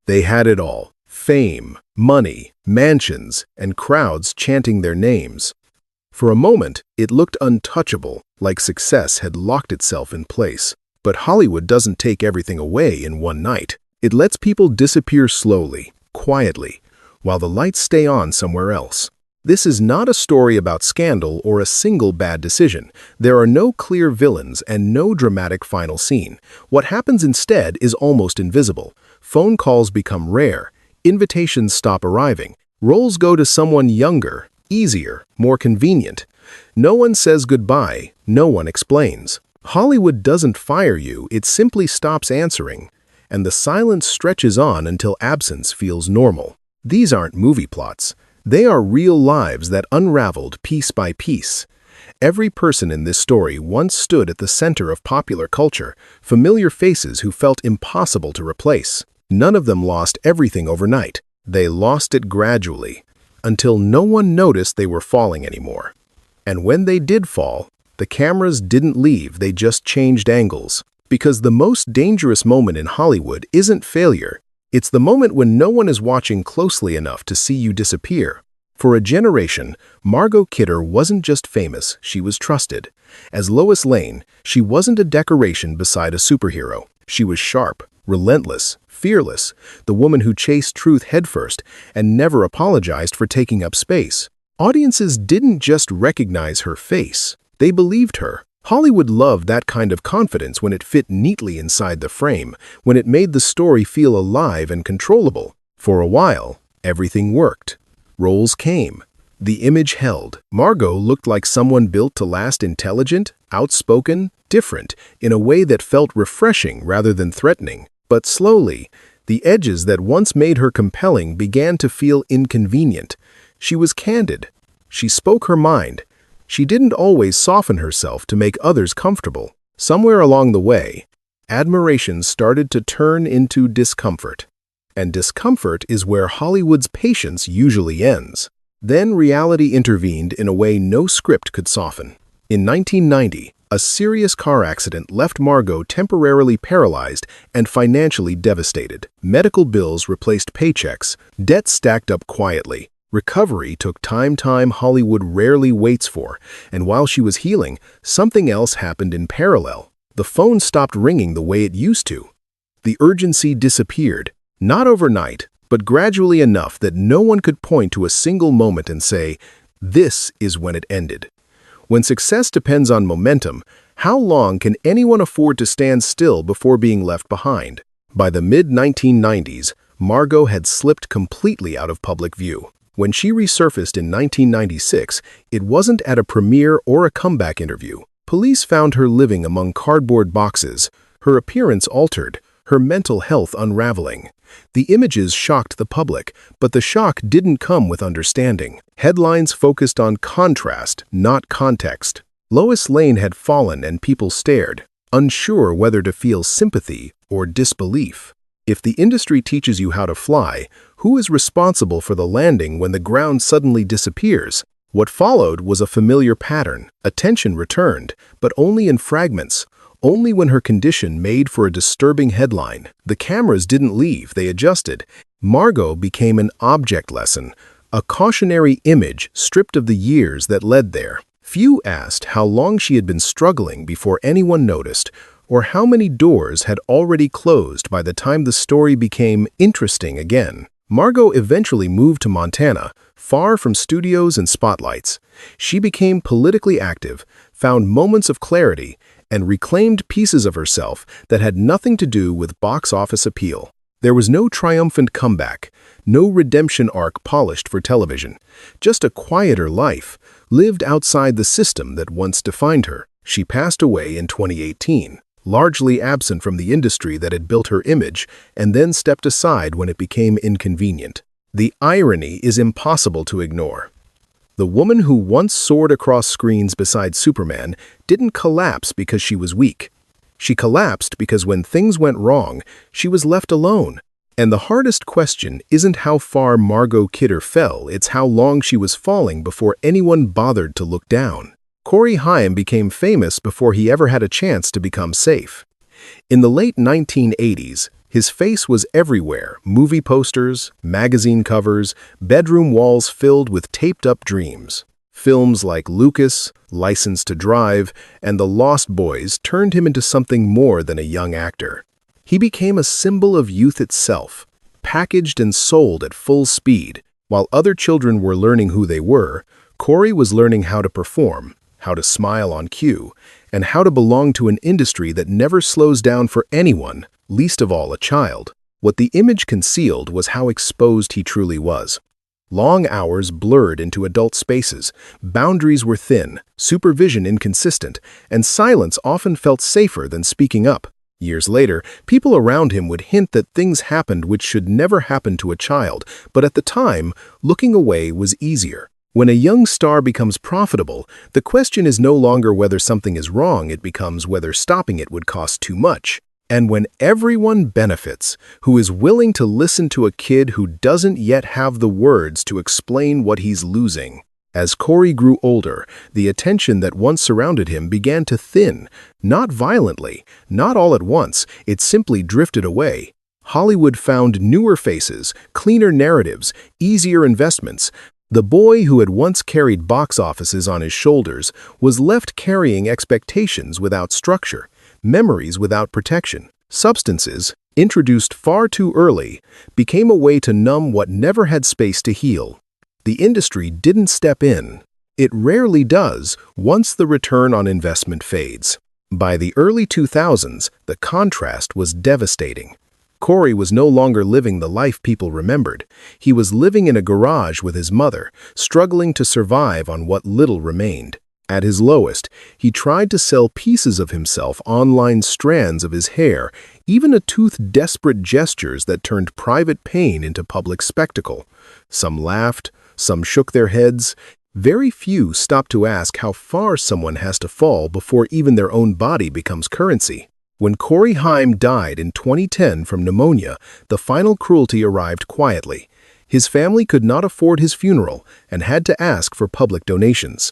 They had it all: fame, money, mansions, and crowds chanting their names. For a moment, it looked untouchable, like success had locked itself in place. But Hollywood doesn't take everything away in one night. It lets people disappear slowly, quietly, while the lights stay on somewhere else. This is not a story about scandal or a single bad decision. There are no clear villains and no dramatic final scene. What happens instead is almost invisible. Phone calls become rare. Invitations stop arriving. Roles go to someone younger, easier, more convenient. No one says goodbye. No one explains. Hollywood doesn't fire you, it simply stops answering. And the silence stretches on until absence feels normal. These aren't movie plots. They are real lives that unraveled piece by piece. Every person in this story once stood at the center of popular culture, familiar faces who felt impossible to replace. None of them lost everything overnight. They lost it gradually, until no one noticed they were falling anymore. And when they did fall, the cameras didn't leave, they just changed angles. Because the most dangerous moment in Hollywood isn't failure. It's the moment when no one is watching closely enough to see you disappear. For a generation, Margot Kidder wasn't just famous, she was trusted. As Lois Lane, she wasn't a decoration beside a superhero. She was sharp, relentless, fearless, the woman who chased truth headfirst and never apologized for taking up space. Audiences didn't just recognize her face, they believed her. Hollywood loved that kind of confidence when it fit neatly inside the frame, when it made the story feel alive and controllable. For a while, everything worked. Roles came. The image held. Margot looked like someone built to last, intelligent, outspoken, different, in a way that felt refreshing rather than threatening. But slowly, the edges that once made her compelling began to feel inconvenient. She was candid. She spoke her mind. She didn't always soften herself to make others comfortable. Somewhere along the way, admiration started to turn into discomfort. And discomfort is where Hollywood's patience usually ends. Then reality intervened in a way no script could soften. In 1990, a serious car accident left Margot temporarily paralyzed and financially devastated. Medical bills replaced paychecks, debt stacked up quietly. Recovery took time Hollywood rarely waits for, and while she was healing, something else happened in parallel. The phone stopped ringing the way it used to. The urgency disappeared, not overnight, but gradually enough that no one could point to a single moment and say, "This is when it ended." When success depends on momentum, how long can anyone afford to stand still before being left behind? By the mid-1990s, Margot had slipped completely out of public view. When she resurfaced in 1996, it wasn't at a premiere or a comeback interview. Police found her living among cardboard boxes, her appearance altered, her mental health unraveling. The images shocked the public, but the shock didn't come with understanding. Headlines focused on contrast, not context. Lois Lane had fallen and people stared, unsure whether to feel sympathy or disbelief. If the industry teaches you how to fly, who is responsible for the landing when the ground suddenly disappears? What followed was a familiar pattern. Attention returned, but only in fragments, only when her condition made for a disturbing headline. The cameras didn't leave, they adjusted. Margot became an object lesson, a cautionary image stripped of the years that led there. Few asked how long she had been struggling before anyone noticed, or how many doors had already closed by the time the story became interesting again. Margot eventually moved to Montana, far from studios and spotlights. She became politically active, found moments of clarity, and reclaimed pieces of herself that had nothing to do with box office appeal. There was no triumphant comeback, no redemption arc polished for television, just a quieter life, lived outside the system that once defined her. She passed away in 2018. Largely absent from the industry that had built her image, and then stepped aside when it became inconvenient. The irony is impossible to ignore. The woman who once soared across screens beside Superman didn't collapse because she was weak. She collapsed because when things went wrong, she was left alone. And the hardest question isn't how far Margot Kidder fell, it's how long she was falling before anyone bothered to look down. Haim became famous before he ever had a chance to become safe. In the late 1980s, His face was everywhere: movie posters, magazine covers, bedroom walls filled with taped-up dreams. Films like Lucas, License to Drive, and The Lost Boys turned him into something more than a young actor. He became a symbol of youth itself, packaged and sold at full speed. While other children were learning who they were, Corey was learning how to perform, how to smile on cue, and how to belong to an industry that never slows down for anyone, least of all a child. What the image concealed was how exposed he truly was. Long hours blurred into adult spaces, boundaries were thin, supervision inconsistent, and silence often felt safer than speaking up. Years later, people around him would hint that things happened which should never happen to a child, but at the time, looking away was easier. When a young star becomes profitable, the question is no longer whether something is wrong, it becomes whether stopping it would cost too much. And when everyone benefits, who is willing to listen to a kid who doesn't yet have the words to explain what he's losing? As Corey grew older, the attention that once surrounded him began to thin, not violently, not all at once, it simply drifted away. Hollywood found newer faces, cleaner narratives, easier investments. The boy who had once carried box offices on his shoulders was left carrying expectations without structure, memories without protection. Substances, introduced far too early, became a way to numb what never had space to heal. The industry didn't step in. It rarely does once the return on investment fades. By the early 2000s, the contrast was devastating. Corey was no longer living the life people remembered. He was living in a garage with his mother, struggling to survive on what little remained. At his lowest, he tried to sell pieces of himself, online strands of his hair, even a tooth desperate gestures that turned private pain into public spectacle. Some laughed, some shook their heads. Very few stopped to ask how far someone has to fall before even their own body becomes currency. When Corey Haim died in 2010 from pneumonia, the final cruelty arrived quietly. His family could not afford his funeral and had to ask for public donations.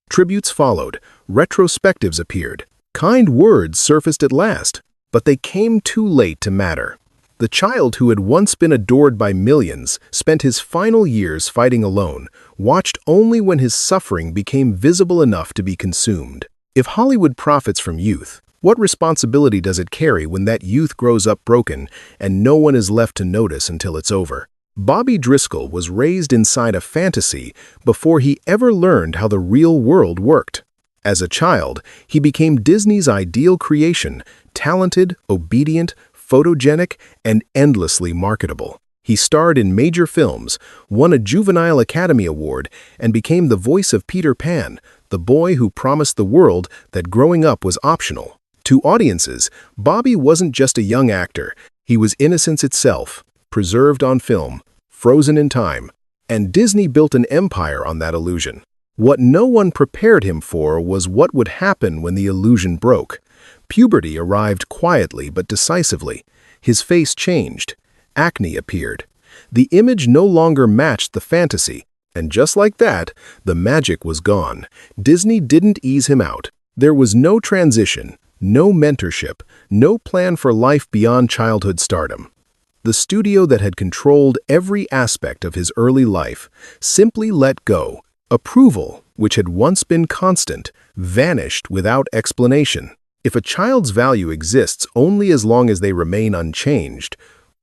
Tributes followed, retrospectives appeared, kind words surfaced at last, but they came too late to matter. The child who had once been adored by millions spent his final years fighting alone, watched only when his suffering became visible enough to be consumed. If Hollywood profits from youth, what responsibility does it carry when that youth grows up broken and no one is left to notice until it's over? Bobby Driscoll was raised inside a fantasy before he ever learned how the real world worked. As a child, he became Disney's ideal creation, talented, obedient, photogenic, and endlessly marketable. He starred in major films, won a Juvenile Academy Award, and became the voice of Peter Pan, the boy who promised the world that growing up was optional. To audiences, Bobby wasn't just a young actor. He was innocence itself, preserved on film, frozen in time, and Disney built an empire on that illusion. What no one prepared him for was what would happen when the illusion broke. Puberty arrived quietly but decisively. His face changed. Acne appeared. The image no longer matched the fantasy, and just like that, the magic was gone. Disney didn't ease him out. There was no transition, no mentorship, no plan for life beyond childhood stardom. The studio that had controlled every aspect of his early life simply let go. Approval, which had once been constant, vanished without explanation. If a child's value exists only as long as they remain unchanged,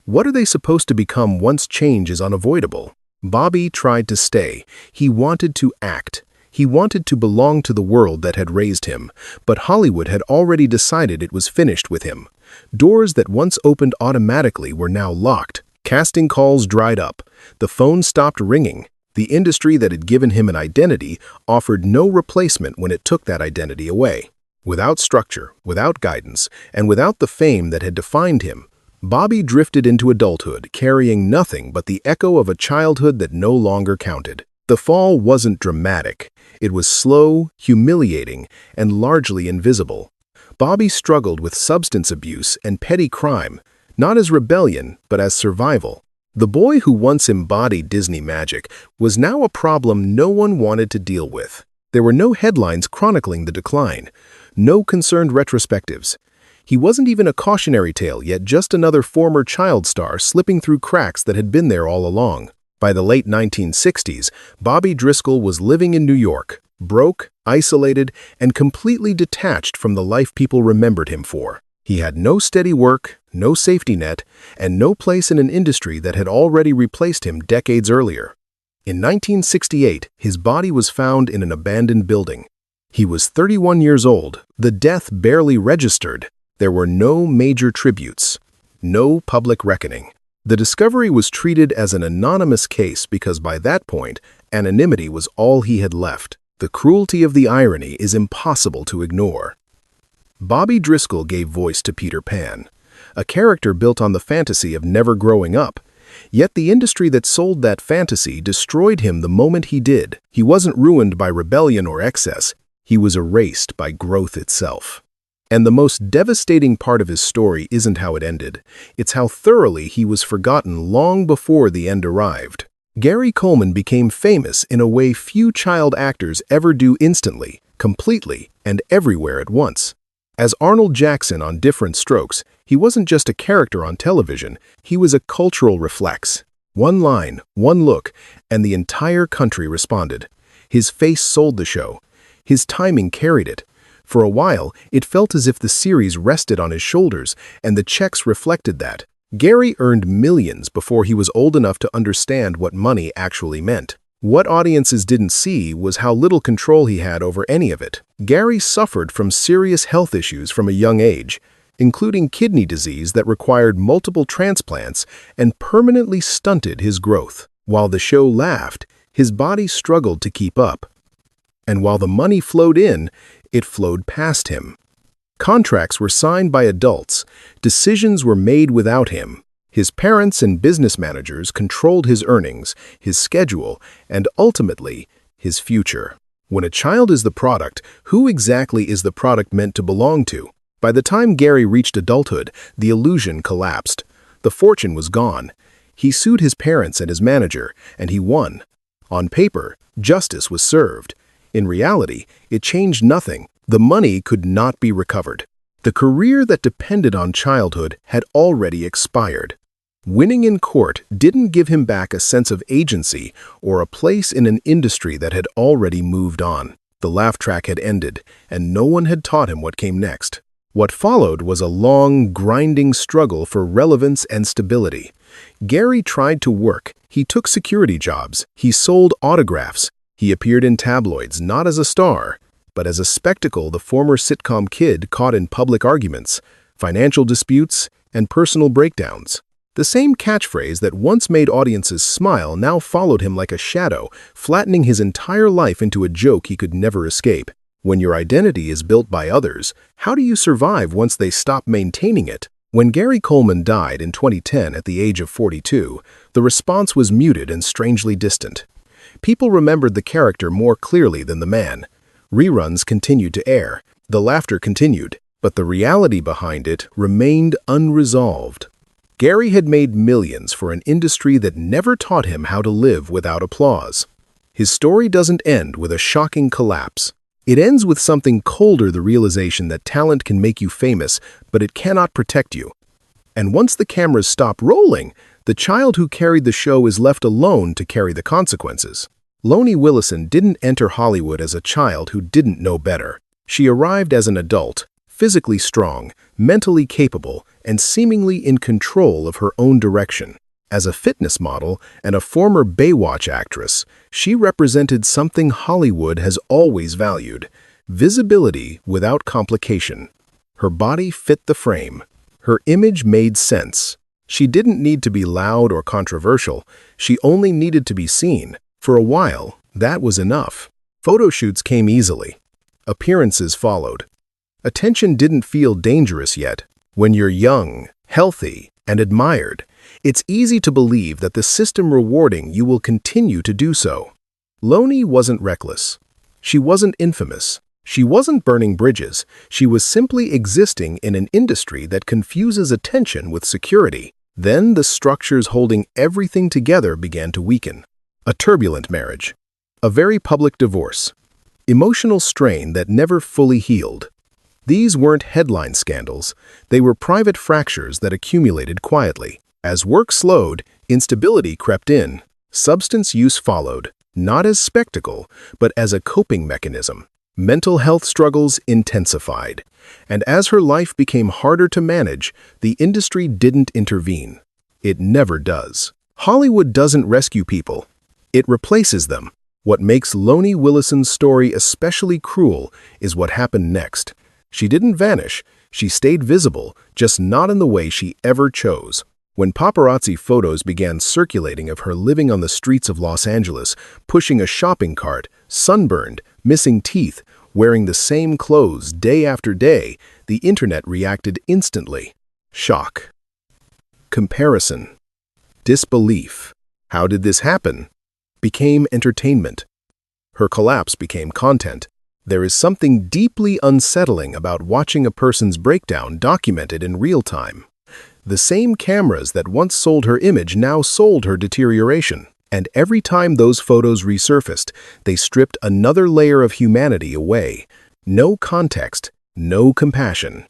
what are they supposed to become once change is unavoidable? Bobby tried to stay. He wanted to act. He wanted to belong to the world that had raised him, but Hollywood had already decided it was finished with him. Doors that once opened automatically were now locked. Casting calls dried up. The phone stopped ringing. The industry that had given him an identity offered no replacement when it took that identity away. Without structure, without guidance, and without the fame that had defined him, Bobby drifted into adulthood, carrying nothing but the echo of a childhood that no longer counted. The fall wasn't dramatic. It was slow, humiliating, and largely invisible. Bobby struggled with substance abuse and petty crime, not as rebellion, but as survival. The boy who once embodied Disney magic was now a problem no one wanted to deal with. There were no headlines chronicling the decline, no concerned retrospectives. He wasn't even a cautionary tale, yet just another former child star slipping through cracks that had been there all along. By the late 1960s, Bobby Driscoll was living in New York, broke, isolated, and completely detached from the life people remembered him for. He had no steady work, no safety net, and no place in an industry that had already replaced him decades earlier. In 1968, his body was found in an abandoned building. He was 31 years old, the death barely registered. There were no major tributes, no public reckoning. The discovery was treated as an anonymous case because by that point, anonymity was all he had left. The cruelty of the irony is impossible to ignore. Bobby Driscoll gave voice to Peter Pan, a character built on the fantasy of never growing up. Yet the industry that sold that fantasy destroyed him the moment he did. He wasn't ruined by rebellion or excess. He was erased by growth itself. And the most devastating part of his story isn't how it ended. It's how thoroughly he was forgotten long before the end arrived. Gary Coleman became famous in a way few child actors ever do instantly, completely, and everywhere at once. As Arnold Jackson on Different Strokes, he wasn't just a character on television, he was a cultural reflex. One line, one look, and the entire country responded. His face sold the show. His timing carried it. For a while, it felt as if the series rested on his shoulders, and the checks reflected that. Gary earned millions before he was old enough to understand what money actually meant. What audiences didn't see was how little control he had over any of it. Gary suffered from serious health issues from a young age, including kidney disease that required multiple transplants and permanently stunted his growth. While the show laughed, his body struggled to keep up. And while the money flowed in, it flowed past him. Contracts were signed by adults. Decisions were made without him. His parents and business managers controlled his earnings, his schedule, and ultimately, his future. When a child is the product, who exactly is the product meant to belong to? By the time Gary reached adulthood, the illusion collapsed. The fortune was gone. He sued his parents and his manager, and he won. On paper, justice was served. In reality, it changed nothing. The money could not be recovered. The career that depended on childhood had already expired. Winning in court didn't give him back a sense of agency or a place in an industry that had already moved on. The laugh track had ended, and no one had taught him what came next. What followed was a long, grinding struggle for relevance and stability. Gary tried to work. He took security jobs. He sold autographs. He appeared in tabloids not as a star, but as a spectacle the former sitcom kid caught in public arguments, financial disputes, and personal breakdowns. The same catchphrase that once made audiences smile now followed him like a shadow, flattening his entire life into a joke he could never escape. When your identity is built by others, how do you survive once they stop maintaining it? When Gary Coleman died in 2010 at the age of 42, the response was muted and strangely distant. People remembered the character more clearly than the man. Reruns continued to air, the laughter continued, but the reality behind it remained unresolved. Gary had made millions for an industry that never taught him how to live without applause. His story doesn't end with a shocking collapse. It ends with something colder, the realization that talent can make you famous, but it cannot protect you. And once the cameras stop rolling, the child who carried the show is left alone to carry the consequences. Loni Willison didn't enter Hollywood as a child who didn't know better. She arrived as an adult, physically strong, mentally capable, and seemingly in control of her own direction. As a fitness model and a former Baywatch actress, she represented something Hollywood has always valued: visibility without complication. Her body fit the frame. Her image made sense. She didn't need to be loud or controversial. She only needed to be seen. For a while, that was enough. Photo shoots came easily. Appearances followed. Attention didn't feel dangerous yet. When you're young, healthy, and admired, it's easy to believe that the system rewarding you will continue to do so. Loni wasn't reckless. She wasn't infamous. She wasn't burning bridges. She was simply existing in an industry that confuses attention with security. Then the structures holding everything together began to weaken. A turbulent marriage. A very public divorce. Emotional strain that never fully healed. These weren't headline scandals. They were private fractures that accumulated quietly. As work slowed, instability crept in. Substance use followed, not as spectacle, but as a coping mechanism. Mental health struggles intensified. And as her life became harder to manage, the industry didn't intervene. It never does. Hollywood doesn't rescue people. It replaces them. What makes Loni Willison's story especially cruel is what happened next. She didn't vanish. She stayed visible, just not in the way she ever chose. When paparazzi photos began circulating of her living on the streets of Los Angeles, pushing a shopping cart, sunburned, missing teeth, wearing the same clothes day after day, the internet reacted instantly. Shock. Comparison. Disbelief. How did this happen? Became entertainment. Her collapse became content. There is something deeply unsettling about watching a person's breakdown documented in real time. The same cameras that once sold her image now sold her deterioration. And every time those photos resurfaced, they stripped another layer of humanity away. No context, no compassion.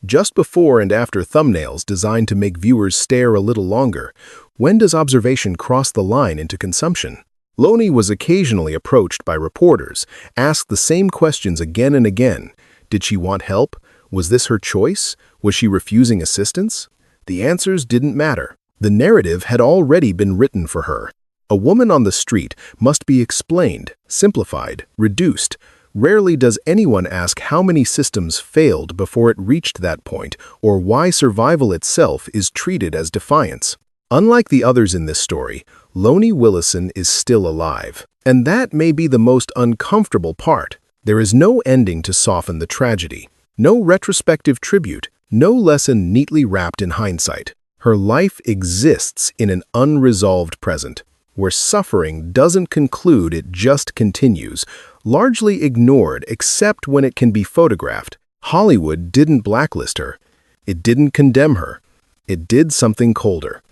Just before and after thumbnails designed to make viewers stare a little longer, when does observation cross the line into consumption? Loni was occasionally approached by reporters, asked the same questions again and again. Did she want help? Was this her choice? Was she refusing assistance? The answers didn't matter. The narrative had already been written for her. A woman on the street must be explained, simplified, reduced. Rarely does anyone ask how many systems failed before it reached that point, or why survival itself is treated as defiance. Unlike the others in this story, Loni Willison is still alive. And that may be the most uncomfortable part. There is no ending to soften the tragedy, no retrospective tribute, no lesson neatly wrapped in hindsight. Her life exists in an unresolved present, where suffering doesn't conclude, it just continues, largely ignored except when it can be photographed. Hollywood didn't blacklist her. It didn't condemn her. It did something colder.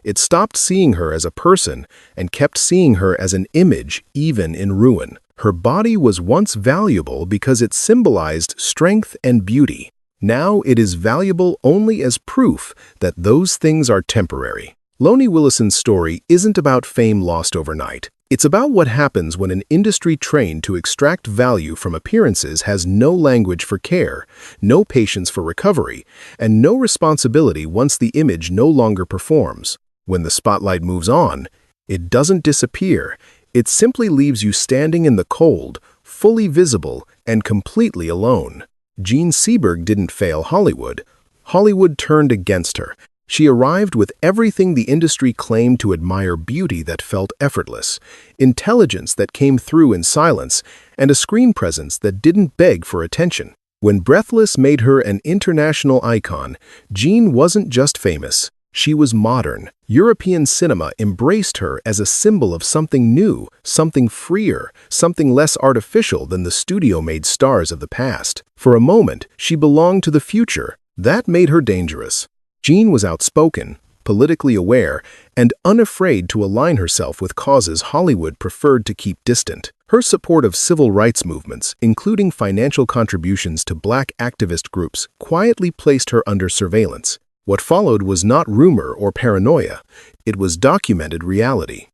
It stopped seeing her as a person and kept seeing her as an image, even in ruin. Her body was once valuable because it symbolized strength and beauty. Now it is valuable only as proof that those things are temporary. Loni Willison's story isn't about fame lost overnight. It's about what happens when an industry trained to extract value from appearances has no language for care, no patience for recovery, and no responsibility once the image no longer performs. When the spotlight moves on, it doesn't disappear. It simply leaves you standing in the cold, fully visible, and completely alone. Jean Seberg didn't fail Hollywood. Hollywood turned against her. She arrived with everything the industry claimed to admire: beauty that felt effortless, intelligence that came through in silence, and a screen presence that didn't beg for attention. When Breathless made her an international icon, Jean wasn't just famous. She was modern. European cinema embraced her as a symbol of something new, something freer, something less artificial than the studio-made stars of the past. For a moment, she belonged to the future. That made her dangerous. Jean was outspoken, politically aware, and unafraid to align herself with causes Hollywood preferred to keep distant. Her support of civil rights movements, including financial contributions to Black activist groups, quietly placed her under surveillance. What followed was not rumor or paranoia. It was documented reality.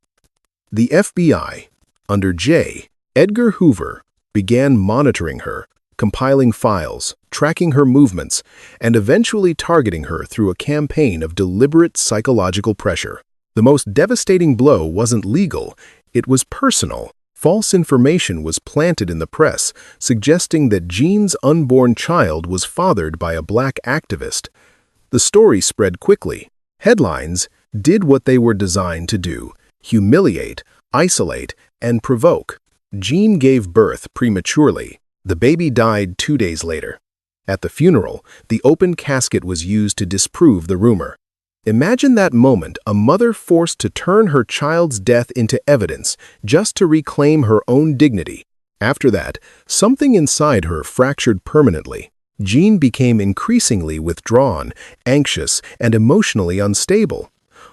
The FBI, under J. Edgar Hoover, began monitoring her, compiling files, tracking her movements, and eventually targeting her through a campaign of deliberate psychological pressure. The most devastating blow wasn't legal, it was personal. False information was planted in the press, suggesting that Jean's unborn child was fathered by a Black activist. The story spread quickly. Headlines did what they were designed to do: humiliate, isolate, and provoke. Jean gave birth prematurely. The baby died 2 days later. At the funeral, the open casket was used to disprove the rumor. Imagine that moment, a mother forced to turn her child's death into evidence just to reclaim her own dignity. After that, something inside her fractured permanently. Jean became increasingly withdrawn, anxious, and emotionally unstable.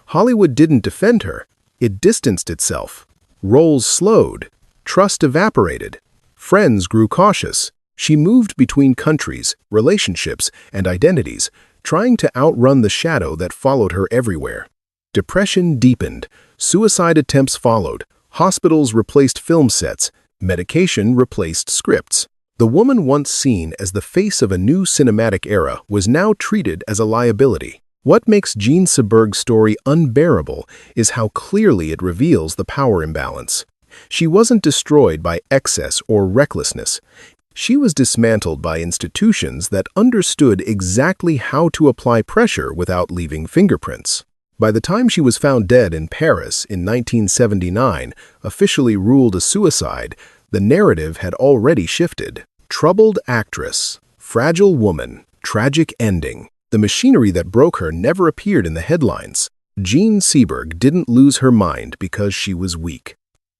Hollywood didn't defend her. It distanced itself. Roles slowed. Trust evaporated. Friends grew cautious. She moved between countries, relationships, and identities, trying to outrun the shadow that followed her everywhere. Depression deepened, suicide attempts followed, hospitals replaced film sets, medication replaced scripts. The woman once seen as the face of a new cinematic era was now treated as a liability. What makes Jean Seberg's story unbearable is how clearly it reveals the power imbalance. She wasn't destroyed by excess or recklessness. She was dismantled by institutions that understood exactly how to apply pressure without leaving fingerprints. By the time she was found dead in Paris in 1979, officially ruled a suicide, the narrative had already shifted. Troubled actress, fragile woman, tragic ending. The machinery that broke her never appeared in the headlines. Jean Seberg didn't lose her mind because she was weak.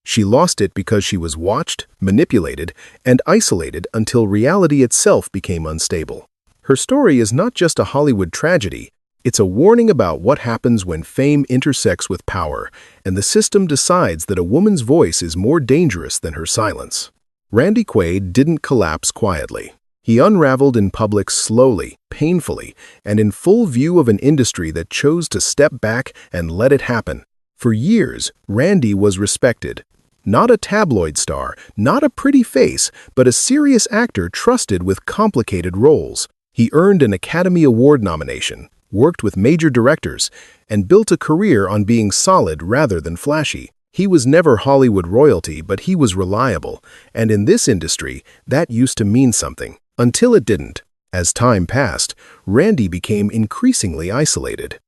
She lost it because she was watched, manipulated, and isolated until reality itself became unstable. Her story is not just a Hollywood tragedy, it's a warning about what happens when fame intersects with power, and the system decides that a woman's voice is more dangerous than her silence. Randy Quaid didn't collapse quietly. He unraveled in public slowly, painfully, and in full view of an industry that chose to step back and let it happen. For years, Randy was respected. Not a tabloid star, not a pretty face, but a serious actor trusted with complicated roles. He earned an Academy Award nomination, worked with major directors, and built a career on being solid rather than flashy. He was never Hollywood royalty, but he was reliable, and in this industry, that used to mean something. Until it didn't. As time passed, Randy became increasingly isolated.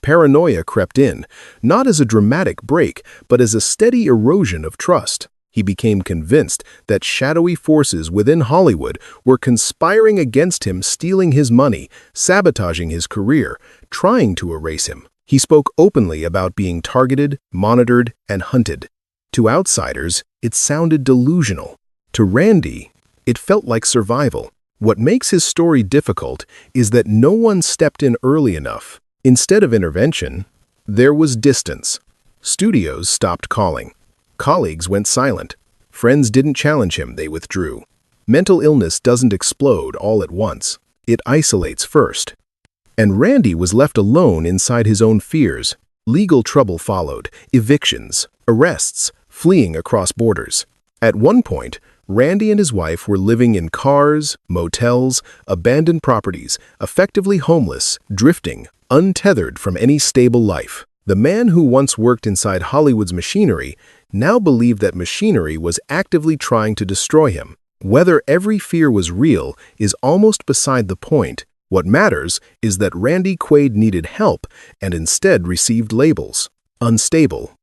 Paranoia crept in, not as a dramatic break, but as a steady erosion of trust. He became convinced that shadowy forces within Hollywood were conspiring against him, stealing his money, sabotaging his career, trying to erase him. He spoke openly about being targeted, monitored, and hunted. To outsiders, it sounded delusional. To Randy, it felt like survival. What makes his story difficult is that no one stepped in early enough. Instead of intervention, there was distance. Studios stopped calling. Colleagues went silent. Friends didn't challenge him, they withdrew. Mental illness doesn't explode all at once. It isolates first. And Randy was left alone inside his own fears. Legal trouble followed, evictions, arrests, fleeing across borders. At one point, Randy and his wife were living in cars, motels, abandoned properties, effectively homeless, drifting, untethered from any stable life. The man who once worked inside Hollywood's machinery now believed that machinery was actively trying to destroy him. Whether every fear was real is almost beside the point. What matters is that Randy Quaid needed help and instead received labels: unstable,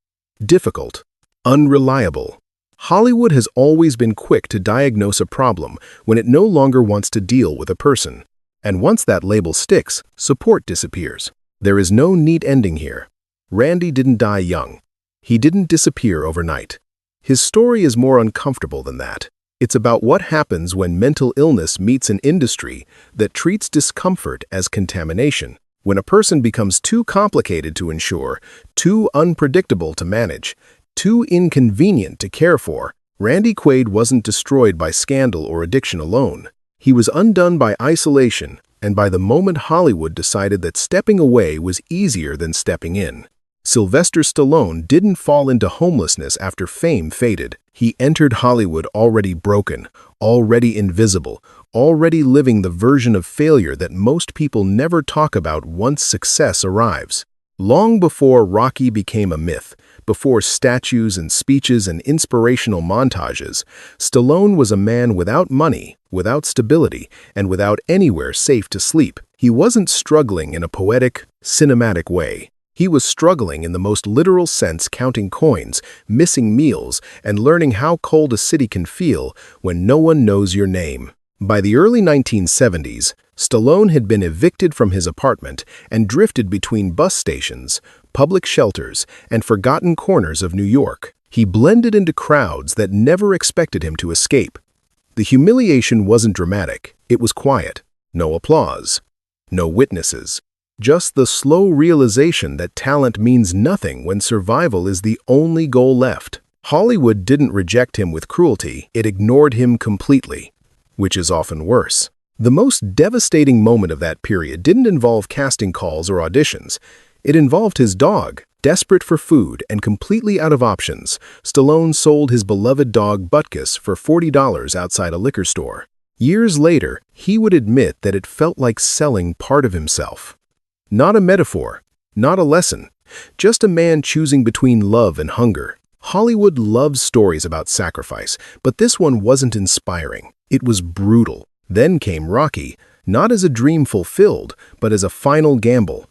difficult, unreliable. Hollywood has always been quick to diagnose a problem when it no longer wants to deal with a person. And once that label sticks, support disappears. There is no neat ending here. Randy didn't die young. He didn't disappear overnight. His story is more uncomfortable than that. It's about what happens when mental illness meets an industry that treats discomfort as contamination. When a person becomes too complicated to insure, too unpredictable to manage, too inconvenient to care for. Randy Quaid wasn't destroyed by scandal or addiction alone. He was undone by isolation and by the moment Hollywood decided that stepping away was easier than stepping in. Sylvester Stallone didn't fall into homelessness after fame faded. He entered Hollywood already broken, already invisible, already living the version of failure that most people never talk about once success arrives. Long before Rocky became a myth, before statues and speeches and inspirational montages, Stallone was a man without money, without stability, and without anywhere safe to sleep. He wasn't struggling in a poetic, cinematic way. He was struggling in the most literal sense, counting coins, missing meals, and learning how cold a city can feel when no one knows your name. By the early 1970s, Stallone had been evicted from his apartment and drifted between bus stations, public shelters, and forgotten corners of New York. He blended into crowds that never expected him to escape. The humiliation wasn't dramatic, it was quiet. No applause, no witnesses. Just the slow realization that talent means nothing when survival is the only goal left. Hollywood didn't reject him with cruelty, it ignored him completely. which is often worse. The most devastating moment of that period didn't involve casting calls or auditions. It involved his dog. Desperate for food and completely out of options, Stallone sold his beloved dog Butkus for $40 outside a liquor store. Years later, he would admit that it felt like selling part of himself. Not a metaphor, not a lesson, just a man choosing between love and hunger. Hollywood loves stories about sacrifice, but this one wasn't inspiring. It was brutal. Then came Rocky, not as a dream fulfilled, but as a final gamble.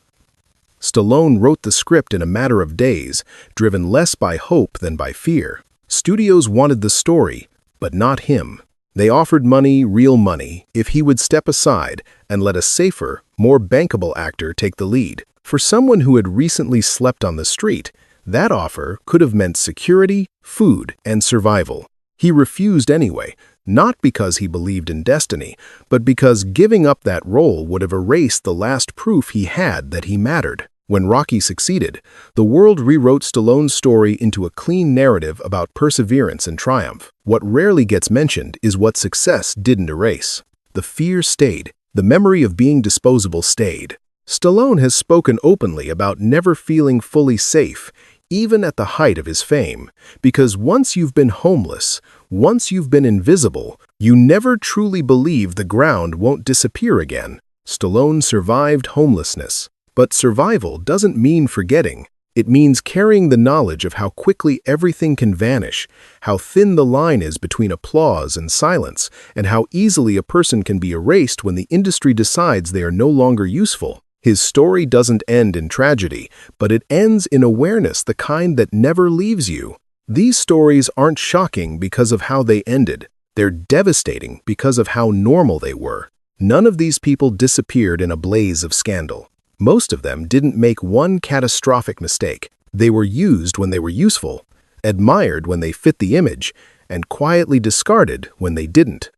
Stallone wrote the script in a matter of days, driven less by hope than by fear. Studios wanted the story, but not him. They offered money, real money, if he would step aside and let a safer, more bankable actor take the lead. For someone who had recently slept on the street, that offer could have meant security, food, and survival. He refused anyway, not because he believed in destiny, but because giving up that role would have erased the last proof he had that he mattered. When Rocky succeeded, the world rewrote Stallone's story into a clean narrative about perseverance and triumph. What rarely gets mentioned is what success didn't erase. The fear stayed. The memory of being disposable stayed. Stallone has spoken openly about never feeling fully safe, even at the height of his fame, because once you've been homeless, once you've been invisible, you never truly believe the ground won't disappear again. Stallone survived homelessness. But survival doesn't mean forgetting. It means carrying the knowledge of how quickly everything can vanish, how thin the line is between applause and silence, and how easily a person can be erased when the industry decides they are no longer useful. His story doesn't end in tragedy, but it ends in awareness, the kind that never leaves you. These stories aren't shocking because of how they ended. They're devastating because of how normal they were. None of these people disappeared in a blaze of scandal. Most of them didn't make one catastrophic mistake. They were used when they were useful, admired when they fit the image, and quietly discarded when they didn't.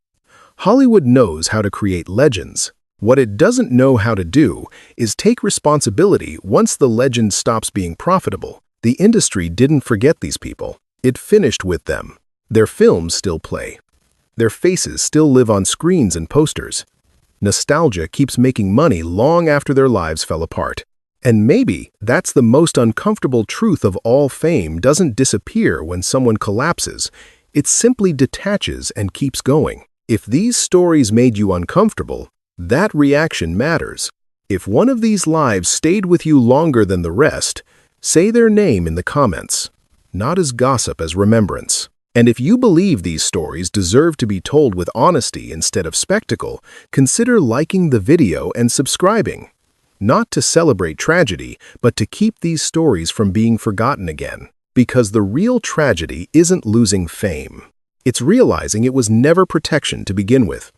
Hollywood knows how to create legends. What it doesn't know how to do is take responsibility once the legend stops being profitable. The industry didn't forget these people. It finished with them. Their films still play. Their faces still live on screens and posters. Nostalgia keeps making money long after their lives fell apart. And maybe that's the most uncomfortable truth of all. Fame doesn't disappear when someone collapses. It simply detaches and keeps going. If these stories made you uncomfortable, that reaction matters. If one of these lives stayed with you longer than the rest, say their name in the comments, not as gossip, as remembrance. And if you believe these stories deserve to be told with honesty instead of spectacle, consider liking the video and subscribing. Not to celebrate tragedy, but to keep these stories from being forgotten again. Because the real tragedy isn't losing fame. It's realizing it was never protection to begin with.